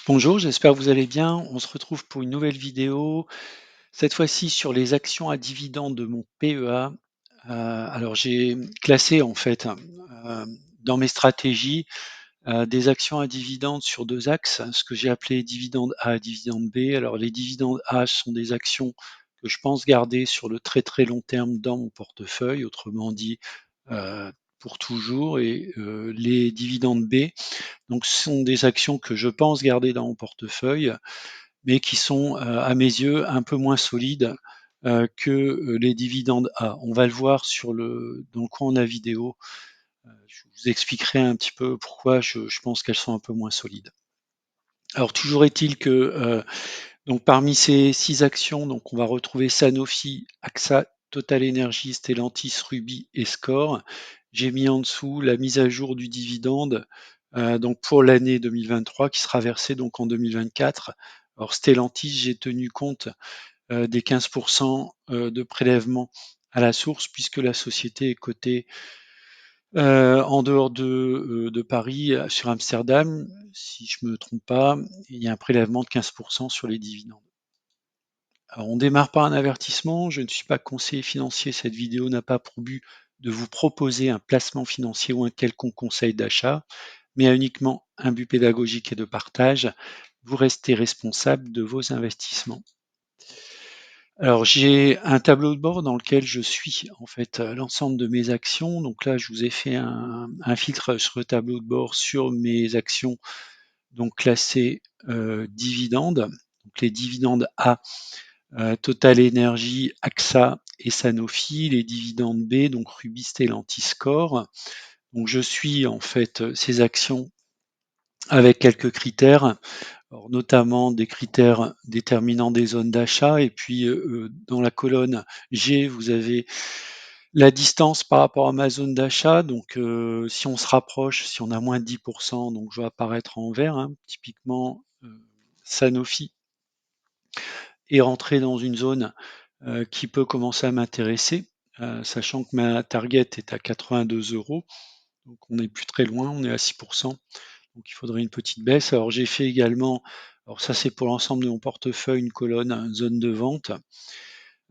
Bonjour, j'espère que vous allez bien. On se retrouve pour une nouvelle vidéo, cette fois-ci sur les actions à dividendes de mon PEA. Alors j'ai classé en fait dans mes stratégies des actions à dividendes sur deux axes, ce que j'ai appelé dividende A et dividende B. Alors les dividendes A sont des actions que je pense garder sur le très très long terme dans mon portefeuille, autrement dit pour toujours, et les dividendes B donc ce sont des actions que je pense garder dans mon portefeuille, mais qui sont, à mes yeux, un peu moins solides, que, les dividendes A. On va le voir dans le cours de la vidéo. Je vous expliquerai un petit peu pourquoi je pense qu'elles sont un peu moins solides. Alors toujours est-il que, donc parmi ces 6 actions, donc on va retrouver Sanofi, AXA, TotalEnergies, Stellantis, Ruby et Score. J'ai mis en dessous la mise à jour du dividende, donc pour l'année 2023 qui sera versée donc en 2024. Alors Stellantis, j'ai tenu compte, des 15 de prélèvement à la source puisque la société est cotée en dehors de Paris, sur Amsterdam, si je me trompe pas, il y a un prélèvement de 15 sur les dividendes. Alors, on démarre par un avertissement. Je ne suis pas conseiller financier. Cette vidéo n'a pas pour but de vous proposer un placement financier ou un quelconque conseil d'achat, mais a uniquement un but pédagogique et de partage. Vous restez responsable de vos investissements. Alors, j'ai un tableau de bord dans lequel je suis en fait l'ensemble de mes actions. Donc là, je vous ai fait un filtre sur le tableau de bord sur mes actions donc classées dividendes. Donc les dividendes A, TotalEnergies, AXA et Sanofi, les dividendes B, donc Rubis, Stellantis, Score. Donc je suis en fait ces actions avec quelques critères, alors notamment des critères déterminant des zones d'achat. Et puis dans la colonne G, vous avez la distance par rapport à ma zone d'achat. Donc si on se rapproche, si on a moins de 10%, donc je vais apparaître en vert, hein. Typiquement Sanofi est rentré dans une zone qui peut commencer à m'intéresser, sachant que ma target est à 82 euros. Donc on n'est plus très loin, on est à 6%. Donc il faudrait une petite baisse. Alors j'ai fait également, alors ça c'est pour l'ensemble de mon portefeuille, une colonne zone de vente.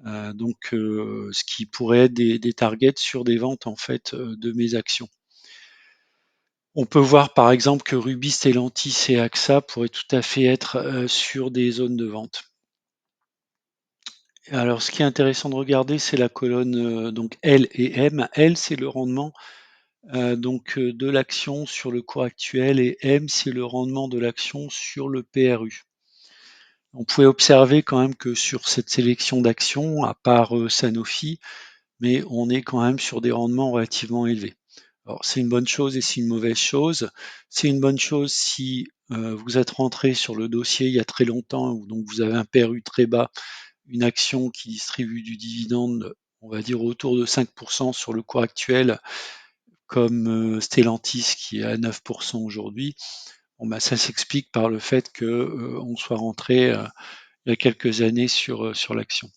Donc ce qui pourrait être des targets sur des ventes en fait de mes actions. On peut voir par exemple que Rubis, Stellantis et AXA pourraient tout à fait être sur des zones de vente. Alors, ce qui est intéressant de regarder, c'est la colonne donc L et M. L, c'est le rendement de l'action sur le cours actuel et M, c'est le rendement de l'action sur le PRU. On pouvait observer quand même que sur cette sélection d'actions, à part Sanofi, mais on est quand même sur des rendements relativement élevés. Alors, c'est une bonne chose et c'est une mauvaise chose. C'est une bonne chose si vous êtes rentré sur le dossier il y a très longtemps, donc vous avez un PRU très bas, une action qui distribue du dividende, on va dire autour de 5% sur le cours actuel, comme Stellantis qui est à 9% aujourd'hui. Bon, bah, ça s'explique par le fait qu'on soit rentré il y a quelques années sur l'action.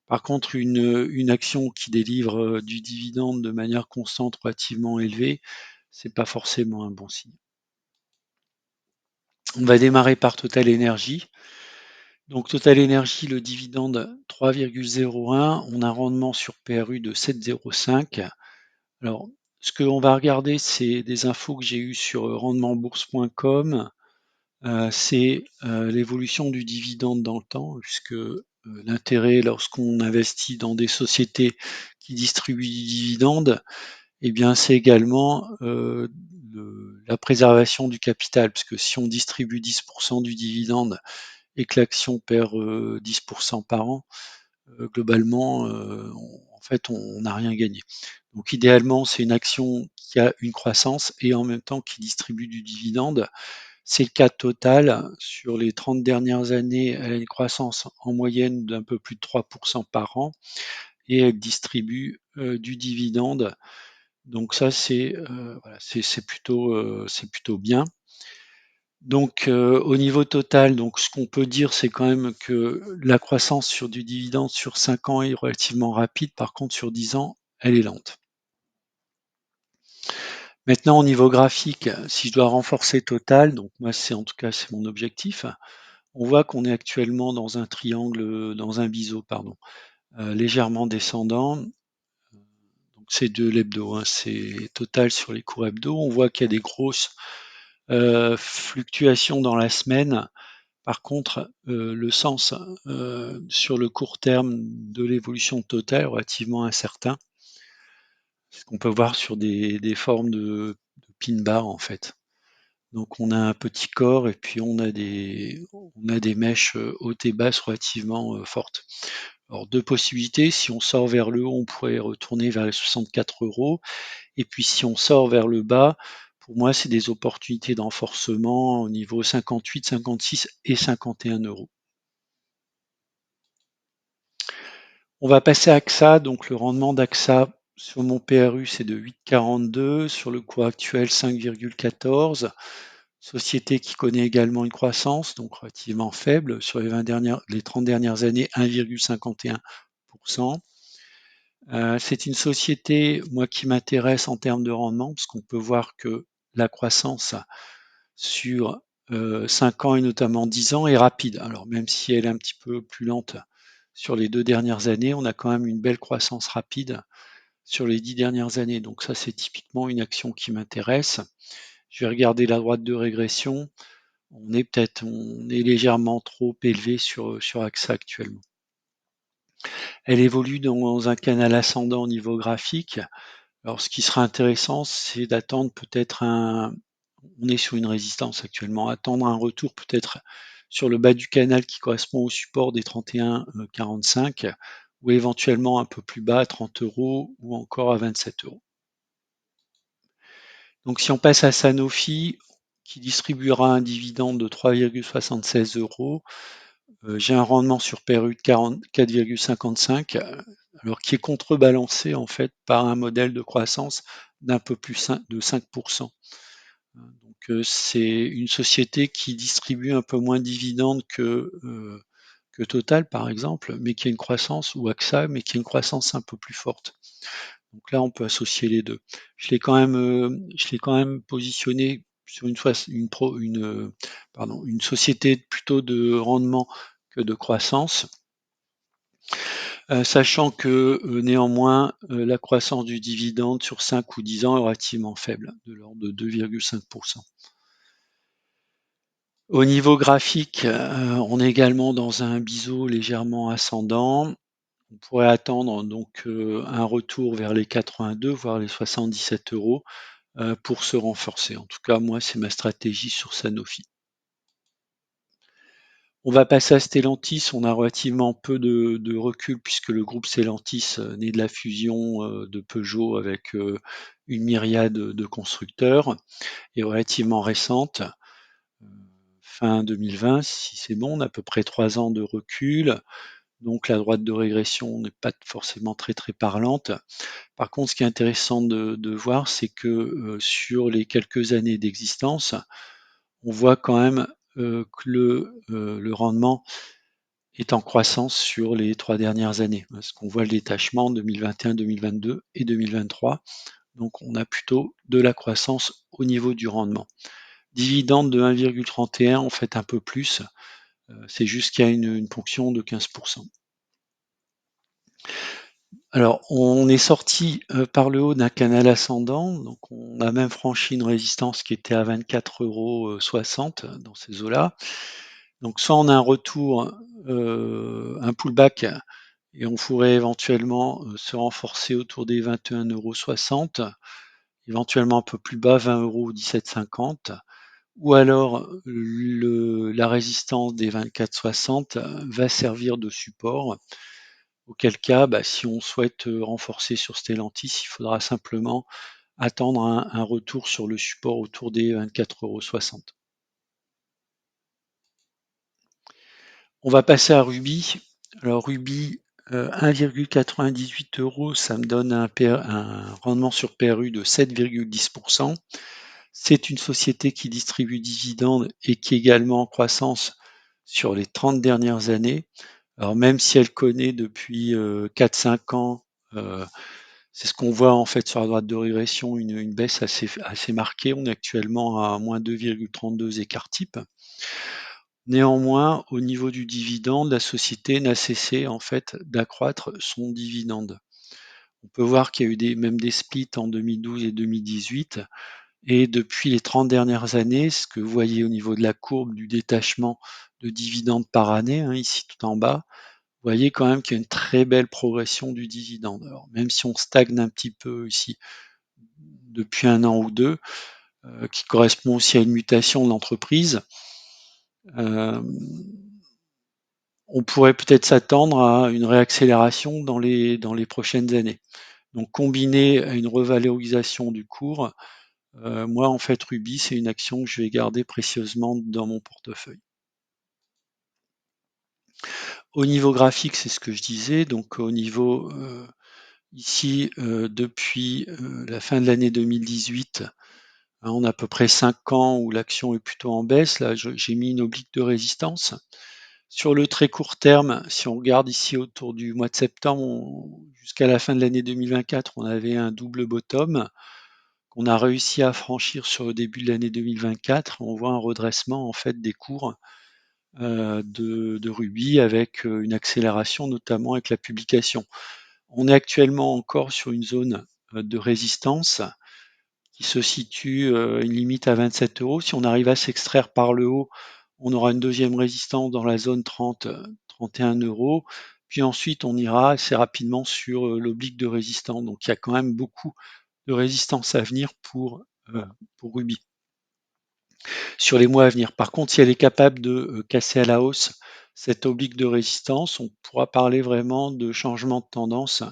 Par contre, une action qui délivre du dividende de manière constante relativement élevée, c'est pas forcément un bon signe. On va démarrer par Total Energy. Donc Total Energy, le dividende 3,01, on a un rendement sur PRU de 7,05. Alors, ce qu'on va regarder, c'est des infos que j'ai eues sur rendementbourse.com. C'est l'évolution du dividende dans le temps, puisque l'intérêt lorsqu'on investit dans des sociétés qui distribuent du dividende, eh bien, c'est également la préservation du capital, puisque si on distribue 10% du dividende et que l'action perd 10% par an, globalement, en fait, on n'a rien gagné. Donc idéalement, c'est une action qui a une croissance et en même temps qui distribue du dividende. C'est le cas de Total. Sur les 30 dernières années, elle a une croissance en moyenne d'un peu plus de 3% par an et elle distribue du dividende. Donc ça, voilà, c'est plutôt bien. Donc au niveau total, donc ce qu'on peut dire, c'est quand même que la croissance sur du dividende sur 5 ans est relativement rapide. Par contre, sur 10 ans, elle est lente. Maintenant, au niveau graphique, si je dois renforcer Total, donc moi, en tout cas, c'est mon objectif. On voit qu'on est actuellement dans un triangle, dans un biseau, pardon, légèrement descendant. Donc c'est de l'hebdo, hein, c'est Total sur les cours hebdo. On voit qu'il y a des grosses fluctuations dans la semaine. Par contre, le sens sur le court terme de l'évolution totale est relativement incertain. C'est ce qu'on peut voir sur des formes de pin bar en fait. Donc on a un petit corps et puis on a des mèches hautes et basses relativement fortes. Alors deux possibilités, si on sort vers le haut, on pourrait retourner vers les 64 euros. Et puis si on sort vers le bas, pour moi, c'est des opportunités d'enforcement au niveau 58, 56 et 51 euros. On va passer à AXA. Donc le rendement d'AXA sur mon PRU, c'est de 8,42. Sur le cours actuel, 5,14. Société qui connaît également une croissance, donc relativement faible. Sur les 30 dernières années, 1,51%. C'est une société, moi, qui m'intéresse en termes de rendement, parce qu'on peut voir que la croissance sur 5 ans et notamment 10 ans est rapide. Alors même si elle est un petit peu plus lente sur les 2 dernières années, on a quand même une belle croissance rapide sur les 10 dernières années. Donc ça, c'est typiquement une action qui m'intéresse. Je vais regarder la droite de régression. On est légèrement trop élevé sur AXA actuellement. Elle évolue dans un canal ascendant au niveau graphique. Alors, ce qui sera intéressant, c'est d'attendre peut-être on est sur une résistance actuellement, attendre un retour peut-être sur le bas du canal qui correspond au support des 31,45 ou éventuellement un peu plus bas à 30 euros ou encore à 27 euros. Donc, si on passe à Sanofi, qui distribuera un dividende de 3,76 euros, j'ai un rendement sur PRU de 4,55, alors qui est contrebalancé en fait par un modèle de croissance d'un peu plus de 5%. Donc c'est une société qui distribue un peu moins de dividendes que Total par exemple, mais qui a une croissance, ou AXA, mais qui a une croissance un peu plus forte. Donc là, on peut associer les deux. Je l'ai quand même positionné sur une société plutôt de rendement que de croissance, sachant que néanmoins, la croissance du dividende sur 5 ou 10 ans est relativement faible, de l'ordre de 2,5%. Au niveau graphique, on est également dans un biseau légèrement ascendant. On pourrait attendre donc un retour vers les 82, voire les 77 euros pour se renforcer. En tout cas, moi, c'est ma stratégie sur Sanofi. On va passer à Stellantis. On a relativement peu de recul puisque le groupe Stellantis naît de la fusion de Peugeot avec une myriade de constructeurs et relativement récente. Fin 2020, si c'est bon, on a à peu près 3 ans de recul. Donc la droite de régression n'est pas forcément très très parlante. Par contre, ce qui est intéressant de voir, c'est que sur les quelques années d'existence, on voit quand même que le rendement est en croissance sur les 3 dernières années. Parce qu'on voit le détachement 2021, 2022 et 2023. Donc on a plutôt de la croissance au niveau du rendement. Dividende de 1,31, en fait un peu plus. C'est juste qu'il y a une ponction de 15%. Alors, on est sorti par le haut d'un canal ascendant, donc on a même franchi une résistance qui était à 24,60 € dans ces eaux-là. Donc, soit on a un retour, un pullback, et on pourrait éventuellement se renforcer autour des 21,60 €, éventuellement un peu plus bas, 20 € ou 17,50 €. Ou alors la résistance des 24,60 va servir de support, auquel cas, si on souhaite renforcer sur Stellantis, il faudra simplement attendre un retour sur le support autour des 24,60 €. On va passer à Ruby. Alors Ruby, 1,98 €, ça me donne un rendement sur PRU de 7,10%. C'est une société qui distribue dividendes et qui est également en croissance sur les 30 dernières années. Alors même si elle connaît depuis 4-5 ans C'est ce qu'on voit en fait sur la droite de régression, une baisse assez marquée. On est actuellement à moins 2,32 écart type. Néanmoins, au niveau du dividende, la société n'a cessé en fait d'accroître son dividende. On peut voir qu'il y a eu même des splits en 2012 et 2018. Et depuis les 30 dernières années, ce que vous voyez au niveau de la courbe du détachement de dividendes par année, hein, ici tout en bas, vous voyez quand même qu'il y a une très belle progression du dividende. Alors, même si on stagne un petit peu ici depuis un an ou deux, qui correspond aussi à une mutation de l'entreprise, euh, on pourrait peut-être s'attendre à une réaccélération dans les prochaines années. Donc combiné à une revalorisation du cours, moi en fait Ruby, c'est une action que je vais garder précieusement dans mon portefeuille. Au niveau graphique, c'est ce que je disais, donc au niveau ici depuis la fin de l'année 2018, hein, on a à peu près 5 ans où l'action est plutôt en baisse. Là, j'ai mis une oblique de résistance. Sur le très court terme, si on regarde ici autour du mois de septembre, jusqu'à la fin de l'année 2024, on avait un double bottom qu'on a réussi à franchir sur le début de l'année 2024. On voit un redressement en fait des cours de Ruby avec une accélération notamment avec la publication. On est actuellement encore sur une zone de résistance qui se situe une limite à 27 euros. Si on arrive à s'extraire par le haut, on aura une deuxième résistance dans la zone 30, 31 euros. Puis ensuite, on ira assez rapidement sur l'oblique de résistance. Donc il y a quand même beaucoup de résistance à venir pour Ruby sur les mois à venir. Par contre, si elle est capable de casser à la hausse cette oblique de résistance, on pourra parler vraiment de changement de tendance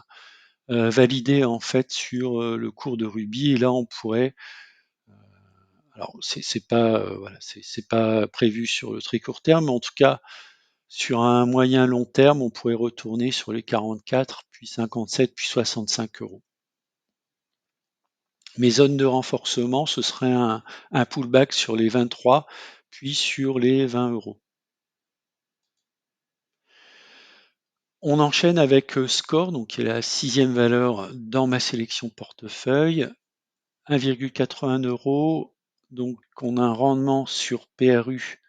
validé en fait sur le cours de Ruby. Et là, on pourrait, alors c'est pas voilà, c'est pas prévu sur le très court terme, mais en tout cas sur un moyen long terme, on pourrait retourner sur les 44, puis 57, puis 65 euros. Mes zones de renforcement, ce serait un pullback sur les 23, puis sur les 20 euros. On enchaîne avec Score, donc qui est la sixième valeur dans ma sélection portefeuille, 1,81 euros. Donc on a un rendement sur PRU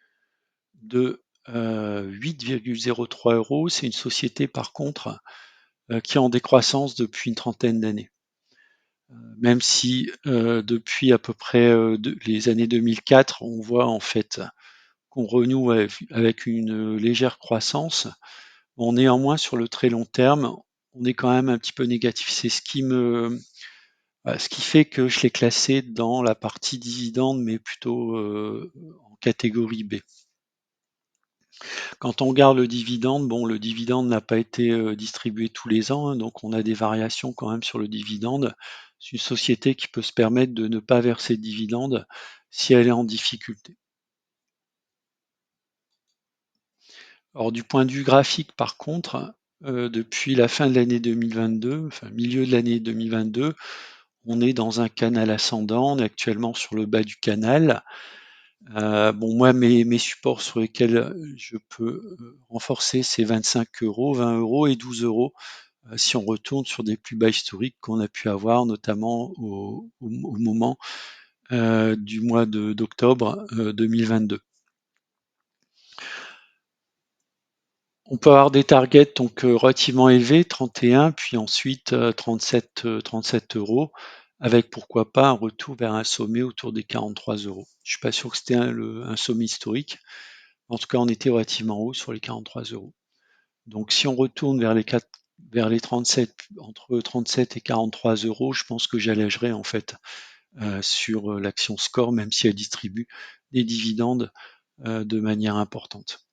de 8,03 euros. C'est une société par contre qui est en décroissance depuis une trentaine d'années. Même si depuis à peu près les années 2004, on voit en fait qu'on renoue avec une légère croissance. Bon, néanmoins, sur le très long terme, on est quand même un petit peu négatif. C'est ce qui fait que je l'ai classé dans la partie dividende, mais plutôt en catégorie B. Quand on regarde le dividende, bon, le dividende n'a pas été distribué tous les ans, hein, donc on a des variations quand même sur le dividende. C'est une société qui peut se permettre de ne pas verser de dividende si elle est en difficulté. Alors du point de vue graphique, par contre, depuis la fin de l'année 2022, enfin milieu de l'année 2022, on est dans un canal ascendant, on est actuellement sur le bas du canal. Bon, moi, mes supports sur lesquels je peux renforcer, c'est 25 euros, 20 euros et 12 euros si on retourne sur des plus bas historiques qu'on a pu avoir, notamment au moment du mois d'octobre 2022. On peut avoir des targets donc relativement élevés, 31, puis ensuite 37 euros, avec pourquoi pas un retour vers un sommet autour des 43 euros. Je suis pas sûr que c'était un sommet historique. En tout cas, on était relativement haut sur les 43 euros. Donc, si on retourne vers les 37, entre 37 et 43 euros, je pense que j'allégerai en fait sur l'action Score, même si elle distribue des dividendes de manière importante.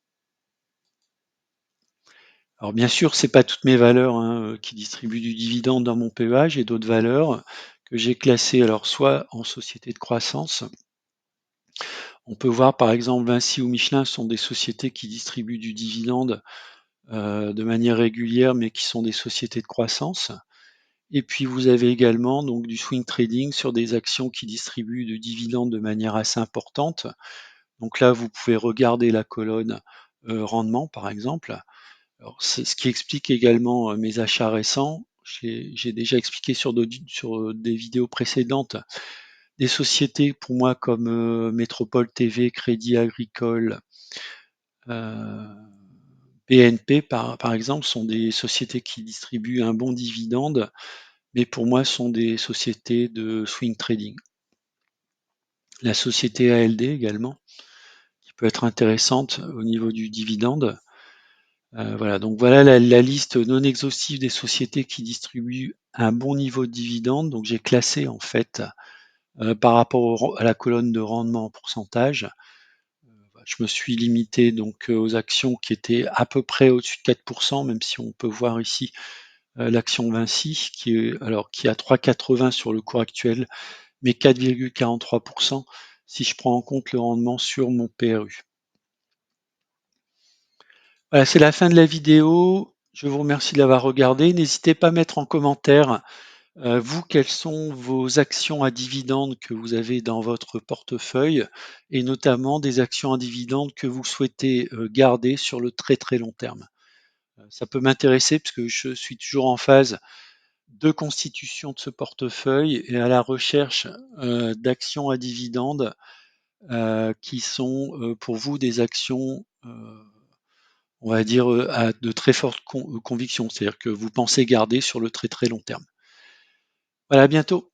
Alors bien sûr, c'est pas toutes mes valeurs hein, qui distribuent du dividende dans mon PEA, j'ai d'autres valeurs que j'ai classées alors soit en société de croissance. On peut voir par exemple Vinci ou Michelin sont des sociétés qui distribuent du dividende de manière régulière, mais qui sont des sociétés de croissance. Et puis vous avez également donc du swing trading sur des actions qui distribuent du dividende de manière assez importante. Donc là, vous pouvez regarder la colonne rendement, par exemple. Alors, c'est ce qui explique également mes achats récents. j'ai déjà expliqué sur des vidéos précédentes, des sociétés pour moi comme Métropole TV, Crédit Agricole, BNP par exemple, sont des sociétés qui distribuent un bon dividende, mais pour moi sont des sociétés de swing trading. La société ALD également, qui peut être intéressante au niveau du dividende. Voilà, donc voilà la liste non exhaustive des sociétés qui distribuent un bon niveau de dividende. Donc j'ai classé en fait par rapport à la colonne de rendement en pourcentage. Je me suis limité donc aux actions qui étaient à peu près au-dessus de 4%, même si on peut voir ici l'action Vinci qui a 3,80 sur le cours actuel, mais 4,43% si je prends en compte le rendement sur mon PRU. Voilà, c'est la fin de la vidéo. Je vous remercie de l'avoir regardé. N'hésitez pas à mettre en commentaire, vous, quelles sont vos actions à dividendes que vous avez dans votre portefeuille et notamment des actions à dividendes que vous souhaitez garder sur le très très long terme. Ça peut m'intéresser parce que je suis toujours en phase de constitution de ce portefeuille et à la recherche d'actions à dividendes qui sont pour vous des actions on va dire, à de très fortes convictions, c'est-à-dire que vous pensez garder sur le très, très long terme. Voilà, à bientôt.